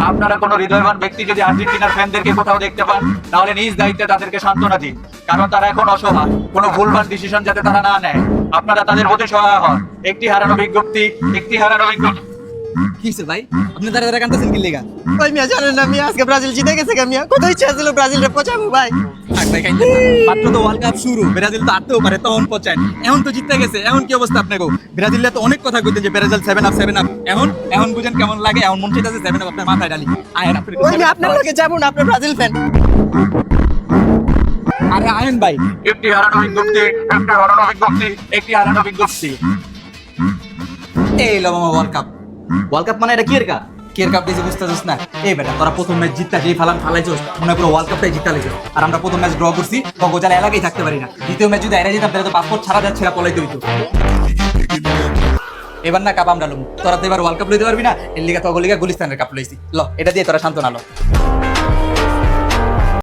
আপনারা কোনো হৃদয়বান ব্যক্তি যদি আর্জেন্টিনার ফ্যানদেরকে কোথাও দেখতে পান, তাহলে নিজ দায়িত্বে তাদেরকে সান্ত্বনা দিন, কারণ তারা এখন অসহায়। কোনো ভুলভাল ডিসিশন যাতে তারা না নেয়, আপনারা তাদের প্রতি সহায় হন। একটি হারানো বিজ্ঞপ্তি, একটি হারানো বিজ্ঞপ্তি। কি হইছে ভাই, আপনি দাঁড়িয়ে দাঁড়িয়ে কাঁদতেছেন কি লেগা? ভাই মিয়া জানেন না মিয়া, আজকে ব্রাজিল জিতে গেছে গা মিয়া। কত ইচ্ছা ছিল ব্রাজিলরে পচাবো ভাই। থাক ভাই, কাইন্দেন না। মাত্র তো ওয়ার্ল্ড কাপ শুরু, ব্রাজিল তো আটতেও পারে, তখন পচায়। এখন তো জিতে গেছে, এখন কি অবস্থা আপনাকে? ব্রাজিলে তো অনেক কথা কইতেন যে ব্রাজিল 7 আপ 7 আপ। এখন বুঝেন কেমন লাগে? এখন মন চাইতেছে 7 আপ আপনার মাথায় ডালি। আয়েন আপনি। ওই মিয়া আপনার লগে যাবো না, আপনি ব্রাজিল ফ্যান। আরে আয়েন ভাই। একটি হারানো বিজ্ঞপ্তি, একটি হারানো বিজ্ঞপ্তি, একটি হারানো বিজ্ঞপ্তি। এই লো মামা ওয়ার্ল্ড কাপ। ওয়ার্ল্ড কাপ মানে এটা কি এর কাপ? কি এর কাপ দিয়েছে বুঝতেছিস না? এই বেটা তোরা প্রথম ম্যাচ জিততা যেই ফালাইছস, মনে হয় পুরো ওয়ার্ল্ড কাপটাই জিতা লাইছস। আর আমরা প্রথম ম্যাচ ড্র করছি, কগজালা এলাকায় থাকতে পারি না। দ্বিতীয় ম্যাচ যদি এরা যেতাম তাহলে তো পাসপোর্ট ছাড়া যাচ্ছে, ছেড়া পলাইতে হইতো। এবার না কাপ আমরা লম, তোরা তো এবার ওয়ার্ল্ড কাপ লইতে পারবি না। এর লিগা তো লিগা গুলিস্তানের কাপ লইছি। ল এটা দিয়ে তোরা শান্ত না ল।